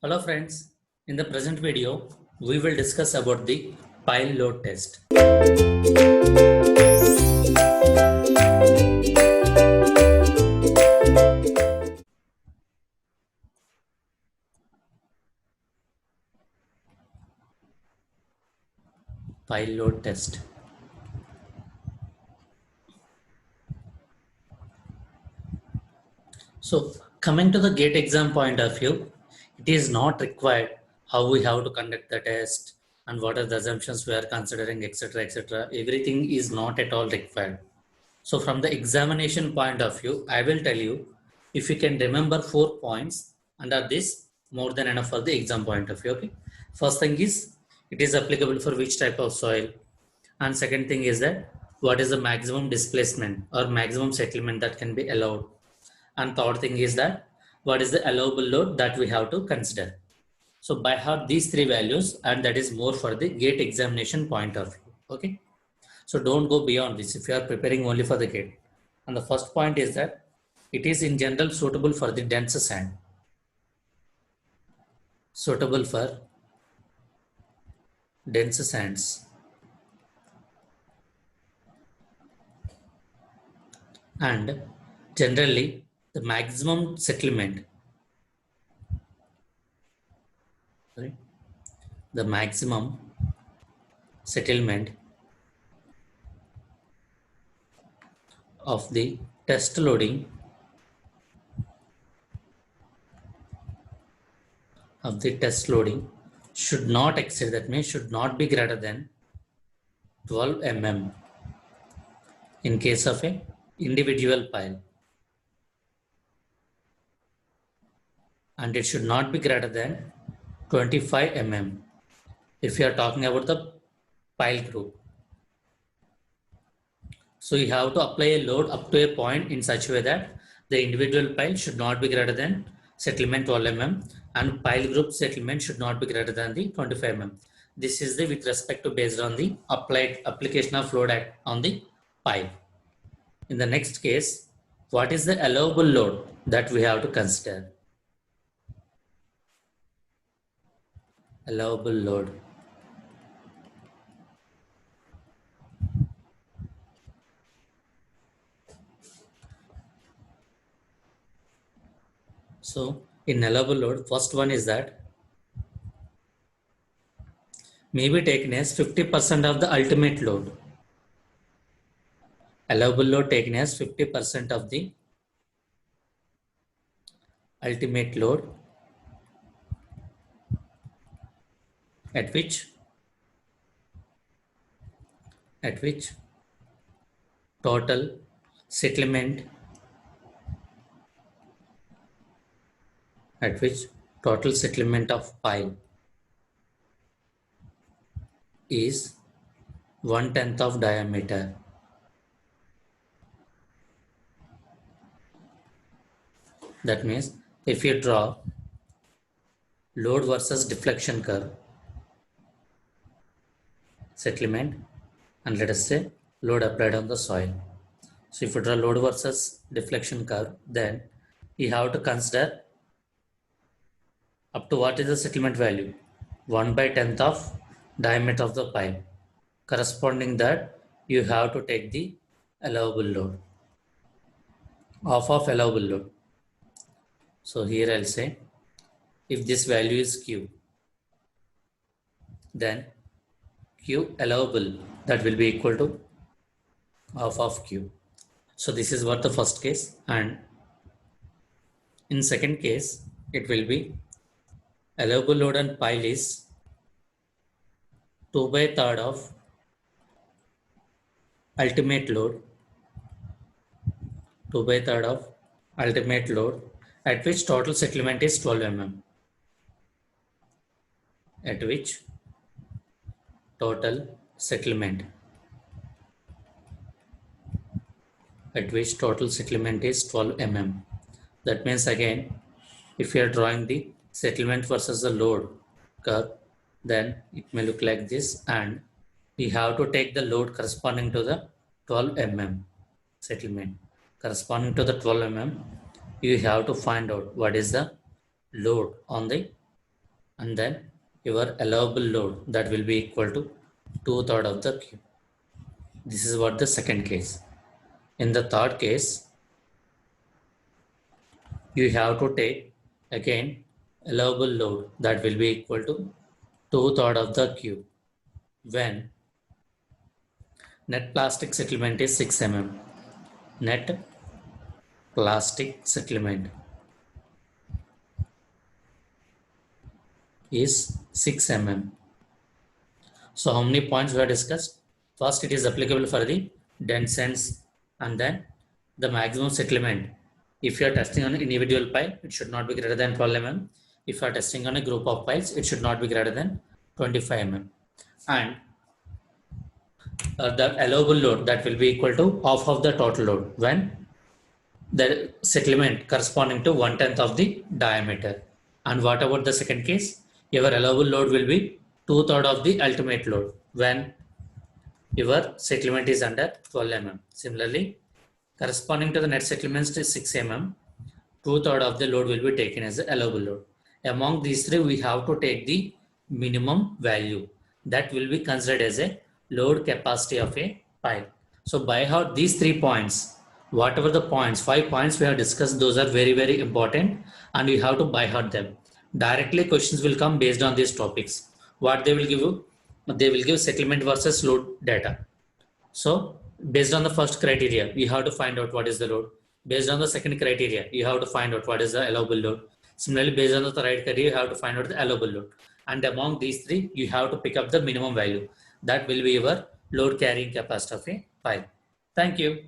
Hello friends, in the present video, we will discuss about the pile load test. Pile load test. So coming to the GATE exam point of view, it is not required how we have to conduct the test and what are the assumptions we are considering, etc. etc. Everything is not at all required. So from the examination point of view, I will tell you if you can remember 4 points under this, more than enough for the exam point of view. Okay. First thing is it is applicable for which type of soil, and second thing is that what is the maximum displacement or maximum settlement that can be allowed, and third thing is that what is the allowable load that we have to consider. So by heart these three values, and that is more for the GATE examination point of view. Okay. So don't go beyond this if you are preparing only for the GATE. And the first point is that it is in general suitable for the dense sand. Suitable for dense sands. And generally the maximum settlement, the maximum settlement of the test loading should not exceed, that means should not be greater than 12 mm in case of a individual pile, and it should not be greater than 25 mm if you are talking about the pile group. So you have to apply a load up to a point in such a way that the individual pile should not be greater than settlement 12 mm and pile group settlement should not be greater than the 25 mm. This is the with respect to based on the applied application of load on the pile. In the next case, what is the allowable load that we have to consider? Allowable load. So in allowable load, first one is that may be taken as 50% of the ultimate load. Allowable load taken as 50% of the ultimate load at which total settlement of pile is 1/10 of diameter. That means if you draw load versus deflection curve, settlement, and let us say load applied on the soil. So if you draw load versus deflection curve, then you have to consider up to what is the settlement value? 1/10 of diameter of the pile. Corresponding that, you have to take the allowable load. Half of allowable load. So here I'll say, if this value is Q, then Q allowable, that will be equal to half of Q. So this is what the first case, and in second case, it will be allowable load on pile is 2/3 of ultimate load, 2/3 of ultimate load at which total settlement is 12 mm. At which total settlement is 12 mm. That means again, if you are drawing the settlement versus the load curve, then it may look like this, and we have to take the load corresponding to the 12 mm settlement. Corresponding to the 12 mm, you have to find out what is the load on the and then your allowable load that will be equal to 2/3 of the cube. This is what the second case. In the third case, you have to take again allowable load that will be equal to 2/3 of the cube when net plastic settlement is 6 mm. Net plastic settlement is 6 mm. So how many points we have discussed? First, it is applicable for the dense ends, and then the maximum settlement. If you are testing on an individual pile, it should not be greater than 12 mm. If you are testing on a group of piles, it should not be greater than 25 mm. And the allowable load that will be equal to half of the total load when the settlement corresponding to 1/10 of the diameter. And what about the second case? Your allowable load will be 2/3 of the ultimate load when your settlement is under 12 mm. Similarly, corresponding to the net settlements to 6 mm, 2/3 of the load will be taken as the allowable load. Among these three, we have to take the minimum value that will be considered as a load capacity of a pile. So by heart, these 3 points, whatever the points, 5 points we have discussed, those are very, very important, and you have to by heart them. Directly questions will come based on these topics. What they will give you? They will give settlement versus load data. So based on the first criteria, you have to find out what is the load. Based on the second criteria, you have to find out what is the allowable load. Similarly, based on the third criteria, you have to find out the allowable load. And among these three, you have to pick up the minimum value. That will be your load carrying capacity of a pile. Thank you.